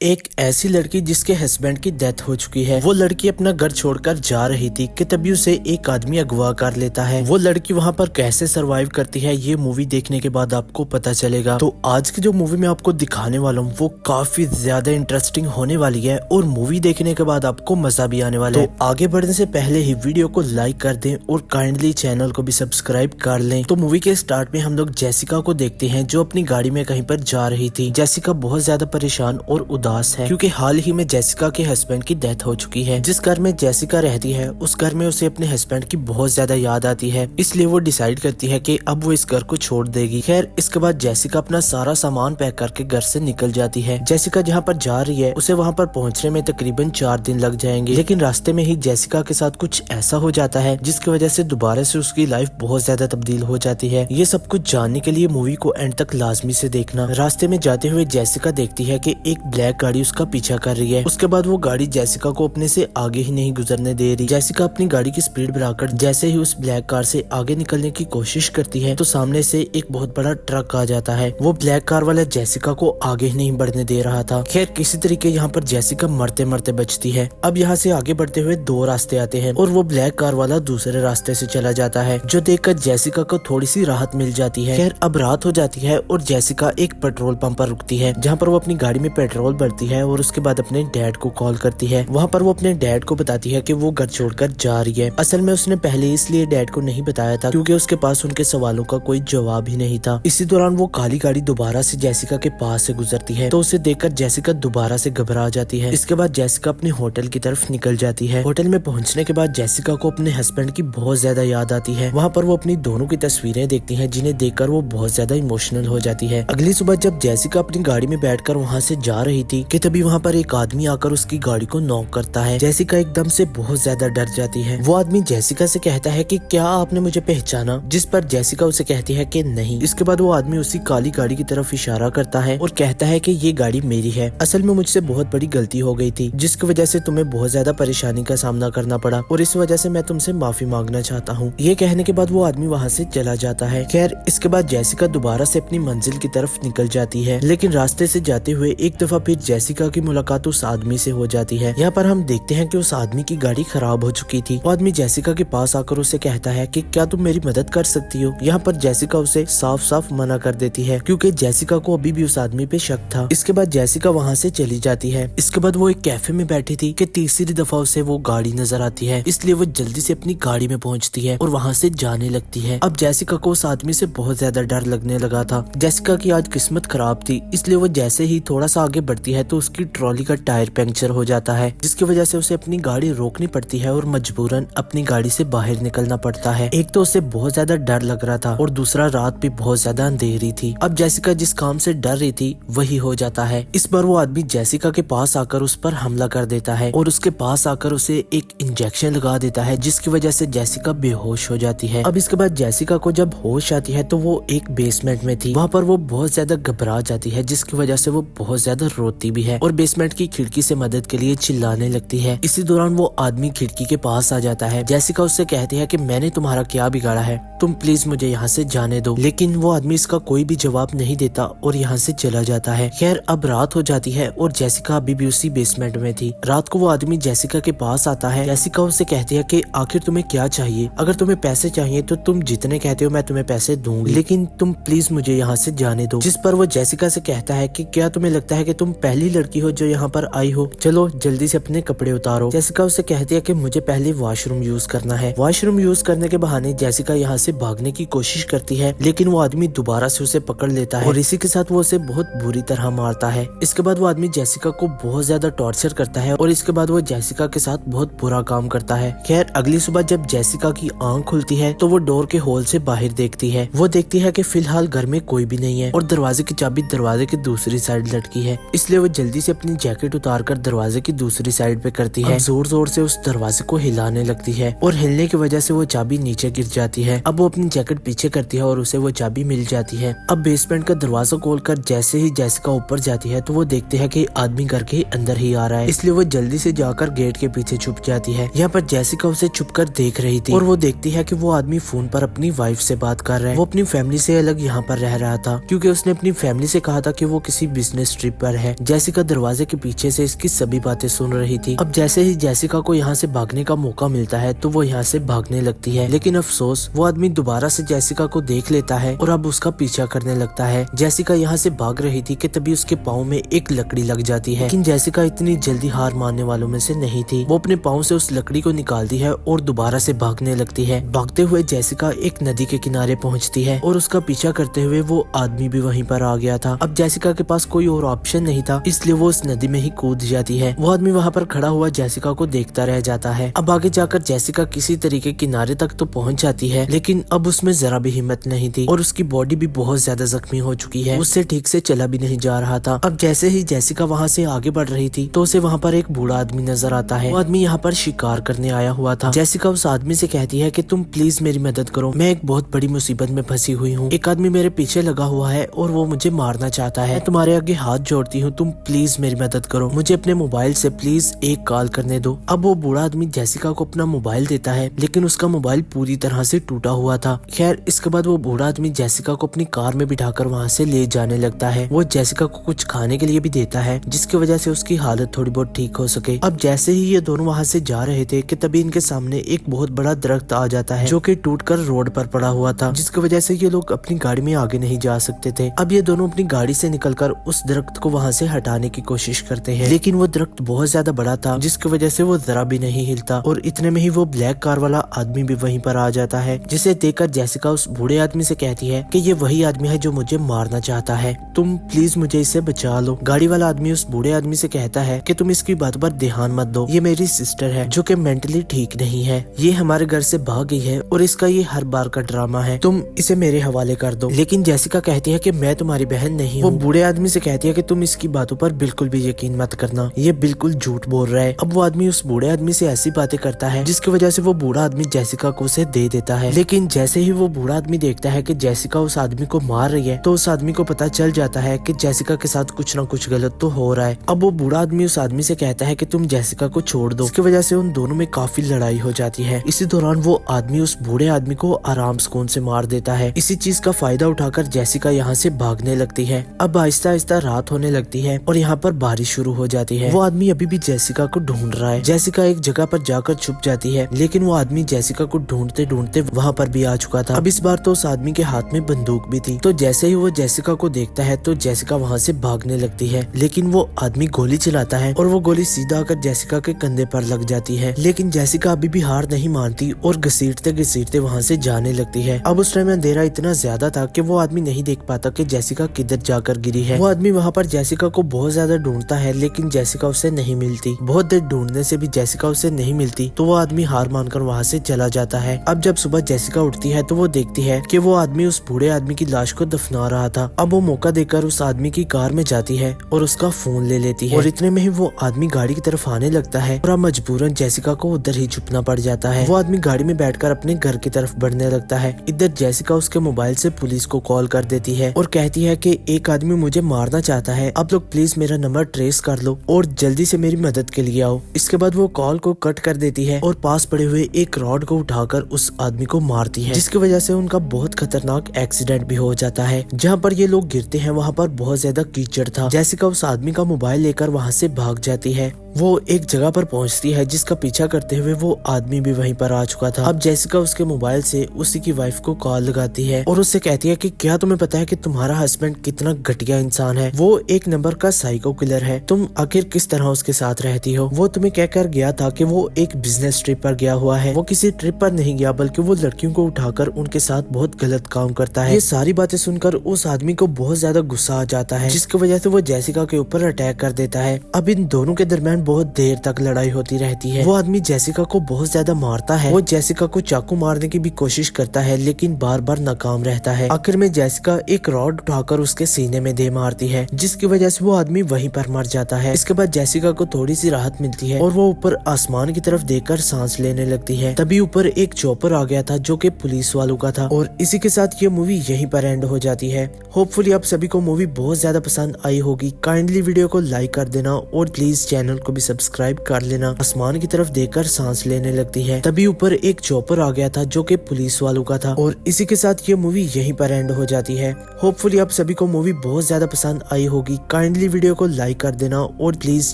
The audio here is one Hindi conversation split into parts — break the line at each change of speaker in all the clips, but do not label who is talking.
एक ऐसी लड़की जिसके हस्बैंड की डेथ हो चुकी है। वो लड़की अपना घर छोड़कर जा रही थी कि तभी उसे एक आदमी अगवा कर लेता है। वो लड़की वहाँ पर कैसे सरवाइव करती है ये मूवी देखने के बाद आपको पता चलेगा। तो आज की जो मूवी मैं आपको दिखाने वाला हूँ वो काफी ज्यादा इंटरेस्टिंग होने वाली है और मूवी देखने के बाद आपको मजा भी आने वाला है। तो आगे बढ़ने से पहले ही वीडियो को लाइक कर दें और काइंडली चैनल को भी सब्सक्राइब कर लें। तो मूवी के स्टार्ट में हम लोग जेसिका को देखते हैं जो अपनी गाड़ी में कहीं पर जा रही थी। जेसिका बहुत ज्यादा परेशान और उदास है क्योंकि हाल ही में जेसिका के हस्बैंड की डेथ हो चुकी है। जिस घर में जेसिका रहती है उस घर में उसे अपने हस्बैंड की बहुत ज्यादा याद आती है, इसलिए वो डिसाइड करती है कि अब वो इस घर को छोड़ देगी। खैर इसके बाद जेसिका अपना सारा सामान पैक करके घर से निकल जाती है। जेसिका जहाँ पर जा रही है उसे वहाँ पर पहुँचने में तकरीबन 4 दिन लग जाएंगे, लेकिन रास्ते में ही जेसिका के साथ कुछ ऐसा हो जाता है जिसकी वजह से दोबारा से उसकी लाइफ बहुत ज्यादा तब्दील हो जाती है। ये सब कुछ जानने के लिए मूवी को एंड तक लाजमी से देखना। रास्ते में जाते हुए जेसिका देखती है कि एक ब्लैक गाड़ी उसका पीछा कर रही है। उसके बाद वो गाड़ी जेसिका को अपने से आगे ही नहीं गुजरने दे रही। जेसिका अपनी गाड़ी की स्पीड बढ़ाकर जैसे ही उस ब्लैक कार से आगे निकलने की कोशिश करती है तो सामने से एक बहुत बड़ा ट्रक आ जाता है। वो ब्लैक कार वाला जेसिका को आगे ही नहीं बढ़ने दे रहा था। खैर किसी तरीके यहाँ पर जेसिका मरते मरते बचती है। अब यहाँ से आगे बढ़ते हुए 2 रास्ते आते हैं और वो ब्लैक कार वाला दूसरे रास्ते से चला जाता है, जो देखकर जेसिका को थोड़ी सी राहत मिल जाती है। खैर अब रात हो जाती है और जेसिका एक पेट्रोल पंप पर रुकती है जहाँ पर वो अपनी गाड़ी में पेट्रोल भरती है और उसके बाद अपने डैड को कॉल करती है। वहाँ पर वो अपने डैड को बताती है कि वो घर छोड़कर जा रही है। असल में उसने पहले इसलिए डैड को नहीं बताया था क्योंकि उसके पास उनके सवालों का कोई जवाब ही नहीं था। इसी दौरान वो काली गाड़ी दोबारा से जेसिका के पास से गुजरती है तो उसे देखकर जेसिका दोबारा से घबरा जाती है। इसके बाद जेसिका अपने होटल की तरफ निकल जाती है। होटल में पहुंचने के बाद जेसिका को अपने हस्बैंड की बहुत ज्यादा याद आती है। वहाँ पर वो अपनी दोनों की तस्वीरें देखती है जिन्हें देखकर वो बहुत ज्यादा इमोशनल हो जाती है। अगली सुबह जब जेसिका अपनी गाड़ी में बैठकर वहाँ से जा रही थी कि तभी वहाँ पर एक आदमी आकर उसकी गाड़ी को नॉक करता है। जेसिका एकदम से बहुत ज्यादा डर जाती है। वो आदमी जेसिका से कहता है कि क्या आपने मुझे पहचाना, जिस पर जेसिका उसे कहती है कि नहीं। इसके बाद वो आदमी उसी काली गाड़ी की तरफ इशारा करता है और कहता है कि ये गाड़ी मेरी है। असल में मुझसे बहुत बड़ी गलती हो गई थी जिसकी वजह से तुम्हें बहुत ज्यादा परेशानी का सामना करना पड़ा और इस वजह से मैं तुमसे माफी मांगना चाहता हूँ। ये कहने के बाद वो आदमी वहाँ से चला जाता है। खैर इसके बाद जेसिका दोबारा से अपनी मंजिल की तरफ निकल जाती है, लेकिन रास्ते से जाते हुए एक दफा फिर जेसिका की मुलाकात उस आदमी से हो जाती है। यहाँ पर हम देखते हैं कि उस आदमी की गाड़ी खराब हो चुकी थी। वो आदमी जेसिका के पास आकर उसे कहता है कि क्या तुम मेरी मदद कर सकती हो। यहाँ पर जेसिका उसे साफ साफ मना कर देती है क्योंकि जेसिका को अभी भी उस आदमी पे शक था। इसके बाद जेसिका वहाँ से चली जाती है। इसके बाद वो एक कैफे में बैठी थी कि तीसरी दफा उसे वो गाड़ी नजर आती है, इसलिए वो जल्दी से अपनी गाड़ी में पहुँचती है और वहाँ से जाने लगती है। अब जेसिका को उस आदमी से बहुत ज्यादा डर लगने लगा था। जेसिका की आज किस्मत खराब थी, इसलिए वो जैसे ही थोड़ा सा आगे बढ़ती है तो उसकी ट्रॉली का टायर पंक्चर हो जाता है, जिसकी वजह से उसे अपनी गाड़ी रोकनी पड़ती है और मजबूरन अपनी गाड़ी से बाहर निकलना पड़ता है। एक तो उसे बहुत ज्यादा डर लग रहा था और दूसरा रात भी बहुत ज्यादा अंधेरी थी। अब जेसिका जिस काम से डर रही थी वही हो जाता है। इस बार वो आदमी जेसिका के पास आकर उस पर हमला कर देता है और उसके पास आकर उसे एक इंजेक्शन लगा देता है जिसकी वजह से जेसिका बेहोश हो जाती है। अब इसके बाद जेसिका को जब होश आती है तो वो एक बेसमेंट में थी। वहाँ पर वो बहुत ज्यादा घबरा जाती है जिसकी वजह से वो बहुत ज्यादा रोती भी है और बेसमेंट की खिड़की से मदद के लिए चिल्लाने लगती है। इसी दौरान वो आदमी खिड़की के पास आ जाता है। जेसिका उससे कहती है कि मैंने तुम्हारा क्या बिगाड़ा है, तुम प्लीज मुझे यहाँ से जाने दो। लेकिन वो आदमी इसका कोई भी जवाब नहीं देता और यहाँ से चला जाता है। खैर अब रात हो जाती है और जेसिका अभी भी उसी बेसमेंट में थी। रात को वो आदमी जेसिका के पास आता है। जेसिका उससे कहती है कि आखिर तुम्हें क्या चाहिए, अगर तुम्हें पैसे चाहिए तो तुम जितने कहते हो मैं तुम्हें पैसे दूंगी, लेकिन तुम प्लीज मुझे यहाँ से जाने दो। जिस पर वो जेसिका से कहता है कि क्या तुम्हें लगता है कि तुम पहली लड़की हो जो यहाँ पर आई हो, चलो जल्दी से अपने कपड़े उतारो। जेसिका उससे कहती है कि मुझे पहले वॉशरूम यूज करना है। वॉशरूम यूज करने के बहाने जेसिका यहाँ से भागने की कोशिश करती है, लेकिन वो आदमी दोबारा से उसे पकड़ लेता है और इसी के साथ वो उसे बहुत बुरी तरह मारता है। इसके बाद वो आदमी जेसिका को बहुत ज्यादा टॉर्चर करता है और इसके बाद वो जेसिका के साथ बहुत बुरा काम करता है। खैर अगली सुबह जब जेसिका की आंख खुलती है तो वो डोर के होल से बाहर देखती है। वो देखती है कि फिलहाल घर में कोई भी नहीं है और दरवाजे की चाबी दरवाजे की दूसरी साइड लटकी है, इसलिए वो जल्दी से अपनी जैकेट उतार कर दरवाजे की दूसरी साइड पे करती है। जोर जोर से उस दरवाजे को हिलाने लगती है और हिलने की वजह से वो चाबी नीचे गिर जाती है। अब वो अपनी जैकेट पीछे करती है और उसे वो चाबी मिल जाती है। अब बेसमेंट का दरवाजा खोलकर जैसे ही जेसिका ऊपर जाती है तो वो देखते हैं कि आदमी घर के अंदर ही आ रहा है, इसलिए वो जल्दी से जाकर गेट के पीछे छुप जाती है। यहाँ पर जेसिका उसे छुपकर देख रही थी और वो देखती है कि वो आदमी फोन पर अपनी वाइफ से बात कर रहा है। वो अपनी फैमिली से अलग यहाँ पर रह रहा था क्योंकि उसने अपनी फैमिली से कहा था कि वो किसी बिजनेस ट्रिप पर है, जेसिका दरवाजे के पीछे से इसकी सभी बातें सुन रही थी। अब जैसे ही जेसिका को यहाँ से भागने का मौका मिलता है तो वो यहाँ से भागने लगती है, लेकिन अफसोस वो आदमी दोबारा से जेसिका को देख लेता है और अब उसका पीछा करने लगता है। जेसिका यहाँ से भाग रही थी कि तभी उसके पाँव में एक लकड़ी लग जाती है, लेकिन जेसिका इतनी जल्दी हार मानने वालों में से नहीं थी। वो अपने पाँव से उस लकड़ी को निकालती है और दोबारा से भागने लगती है। भागते हुए जेसिका एक नदी के किनारे पहुँचती है और उसका पीछा करते हुए वो आदमी भी वहीं पर आ गया था। अब जेसिका के पास कोई और ऑप्शन नहीं था, इसलिए वो उस नदी में ही कूद जाती है। वो आदमी वहाँ पर खड़ा हुआ जेसिका को देखता रह जाता है। अब आगे जाकर जेसिका किसी तरीके किनारे तक तो पहुँच जाती है, लेकिन अब उसमें जरा भी हिम्मत नहीं थी और उसकी बॉडी भी बहुत ज्यादा जख्मी हो चुकी है। उससे ठीक से चला भी नहीं जा रहा था। अब जैसे ही जेसिका वहाँ से आगे बढ़ रही थी तो उसे वहाँ पर एक बूढ़ा आदमी नजर आता है। वो आदमी यहाँ पर शिकार करने आया हुआ था। जेसिका उस आदमी से कहती है कि तुम प्लीज मेरी मदद करो, मैं एक बहुत बड़ी मुसीबत में फंसी हुई हूँ। एक आदमी मेरे पीछे लगा हुआ है और वो मुझे मारना चाहता है। मैं तुम्हारे आगे हाथ जोड़ती हूँ, तुम प्लीज मेरी मदद करो, मुझे अपने मोबाइल से प्लीज एक कॉल करने दो। अब वो बूढ़ा आदमी जेसिका को अपना मोबाइल देता है, लेकिन उसका मोबाइल पूरी तरह से टूटा हुआ था। खैर इसके बाद वो बूढ़ा आदमी जेसिका को अपनी कार में बिठाकर वहाँ से ले जाने लगता है। वो जेसिका को कुछ खाने के लिए भी देता है, जिसकी वजह से उसकी हालत थोड़ी बहुत ठीक हो सके। अब जैसे ही ये दोनों वहाँ से जा रहे थे कि तभी इनके सामने एक बहुत बड़ा दरख्त आ जाता है, जो कि टूटकर रोड पर पड़ा हुआ था, जिसकी वजह से ये लोग अपनी गाड़ी में आगे नहीं जा सकते थे। अब ये दोनों अपनी गाड़ी से निकलकर उस दरख्त को वहाँ से हटाने की कोशिश करते हैं, लेकिन वो दरख्त बहुत ज्यादा बड़ा था, जिसकी वजह से वो जरा भी नहीं हिलता। और इतने में ही वो ब्लैक कार वाला आदमी भी वहीं पर आ जाता है, जिसे देखकर जेसिका उस बूढ़े आदमी से कहती है कि ये वही आदमी है जो मुझे मारना चाहता है, तुम प्लीज मुझे इसे बचा लो। गाड़ी वाला आदमी उस बूढ़े आदमी से कहता है कि तुम इसकी बात पर ध्यान मत दो, ये मेरी सिस्टर है जो कि मेंटली ठीक नहीं है, ये हमारे घर से भाग गई है और इसका ये हर बार का ड्रामा है, तुम इसे मेरे हवाले कर दो। लेकिन जेसिका कहती है कि मैं तुम्हारी बहन नहीं हूँ। वो बूढ़े आदमी से कहती है कि तुम इसकी बातों पर बिल्कुल भी यकीन मत करना, ये बिल्कुल झूठ बोल रहा है। अब वो आदमी उस बूढ़े आदमी से ऐसी बातें करता है जिसकी वजह से वो बूढ़ा आदमी जेसिका को उसे दे देता है। लेकिन जैसे ही वो बूढ़ा आदमी देखता है कि जेसिका उस आदमी को मार रही है तो उस आदमी को पता चल जाता है कि जेसिका के साथ कुछ ना कुछ गलत तो हो रहा है। अब वो बूढ़ा आदमी उस आदमी से कहता है कि तुम जेसिका को छोड़ दो। इसकी वजह से उन दोनों में काफी लड़ाई हो जाती है। इसी दौरान वो आदमी उस बूढ़े आदमी को आराम सुकून से मार देता है। इसी चीज का फायदा उठाकर जेसिका यहाँ से भागने लगती है। अब आहिस्ता आहिस्ता रात होने लगती है और यहाँ पर बारिश शुरू हो जाती है। वो आदमी अभी भी जेसिका को ढूंढ रहा है। जेसिका एक जगह पर जाकर छुप जाती है, लेकिन वो आदमी जेसिका को ढूंढते ढूंढते वहाँ पर भी आ चुका था। अब इस बार तो उस आदमी के हाथ में बंदूक भी थी। तो जैसे ही वो जेसिका को देखता है तो जेसिका वहाँ से भागने लगती है, लेकिन वो आदमी गोली चलाता है और वो गोली सीधा आकर जेसिका के कंधे पर लग जाती है। लेकिन जेसिका अभी भी हार नहीं मानती और घसीटते घसीटते वहाँ से जाने लगती है। अब उस टाइम अंधेरा इतना ज्यादा था कि वो आदमी नहीं देख पाता कि जेसिका किधर जाकर गिरी है। वो आदमी वहाँ पर जेसिका को बहुत ज्यादा ढूंढता है, लेकिन जेसिका उसे नहीं मिलती। बहुत देर ढूंढने से भी जेसिका उसे नहीं मिलती तो वो आदमी हार मानकर वहाँ से चला जाता है। अब जब सुबह जेसिका उठती है तो वो देखती है कि वो आदमी उस बूढ़े आदमी की लाश को दफना रहा था। अब वो मौका देकर उस आदमी की कार में जाती है और उसका फोन ले लेती है और इतने में ही वो आदमी गाड़ी की तरफ आने लगता है और अब मजबूरन जेसिका को उधर ही छुपना पड़ जाता है। वो आदमी गाड़ी में बैठकर अपने घर की तरफ बढ़ने लगता है। इधर जेसिका उसके मोबाइल से पुलिस को कॉल कर देती है और कहती है कि एक आदमी मुझे मारना चाहता है, आप लोग प्लीज मेरा नंबर ट्रेस कर लो और जल्दी से मेरी मदद के लिए आओ। इसके बाद वो कॉल को कट कर देती है और पास पड़े हुए एक रॉड को उठाकर उस आदमी को मारती है, जिसकी वजह से उनका बहुत खतरनाक एक्सीडेंट भी हो जाता है। जहाँ पर ये लोग गिरते हैं वहाँ पर बहुत ज्यादा कीचड़ था। जेसिका उस आदमी का मोबाइल लेकर वहाँ से भाग जाती है। वो एक जगह पर पहुंचती है जिसका पीछा करते हुए वो आदमी भी वहीं पर आ चुका था। अब जेसिका उसके मोबाइल से उसी की वाइफ को कॉल लगाती है और उससे कहती है कि क्या तुम्हें पता है कि तुम्हारा हस्बैंड कितना घटिया इंसान है, वो एक नंबर का साइको किलर है, तुम आखिर किस तरह उसके साथ रहती हो। वो तुम्हें कहकर गया था कि वो एक बिजनेस ट्रिप पर गया हुआ है, वो किसी ट्रिप पर नहीं गया बल्कि वो लड़कियों को उठाकर उनके साथ बहुत गलत काम करता है। ये सारी बातें सुनकर उस आदमी को बहुत ज्यादा गुस्सा आ जाता है, जिसकी वजह से वो जेसिका के ऊपर अटैक कर देता है। अब इन दोनों के दरमियान बहुत देर तक लड़ाई होती रहती है। वो आदमी जेसिका को बहुत ज्यादा मारता है। वो जेसिका को चाकू मारने की भी कोशिश करता है, लेकिन बार बार नाकाम रहता है। आखिर में जेसिका एक रॉड उठाकर उसके सीने में दे मारती है, जिसकी वजह से वो आदमी वहीं पर मर जाता है। इसके बाद जेसिका को थोड़ी सी राहत मिलती है और वो ऊपर आसमान की तरफ देखकर सांस लेने लगती है। तभी ऊपर एक चॉपर आ गया था जो कि पुलिस वालों का था और इसी के साथ ये मूवी यहीं पर एंड हो जाती है। होपफुली आप सभी को मूवी बहुत ज्यादा पसंद आई होगी। काइंडली वीडियो को लाइक कर देना और प्लीज चैनल को भी सब्सक्राइब कर लेना। आसमान की तरफ देखकर सांस लेने लगती है। तभी ऊपर एक चॉपर आ गया था जो कि पुलिस वालों का था और इसी के साथ ये मूवी यहीं पर एंड हो जाती है। होपफुली आप सभी को मूवी बहुत ज्यादा पसंद आई होगी। काइंडली वीडियो को लाइक कर देना और प्लीज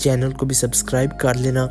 चैनल को भी सब्सक्राइब कर लेना।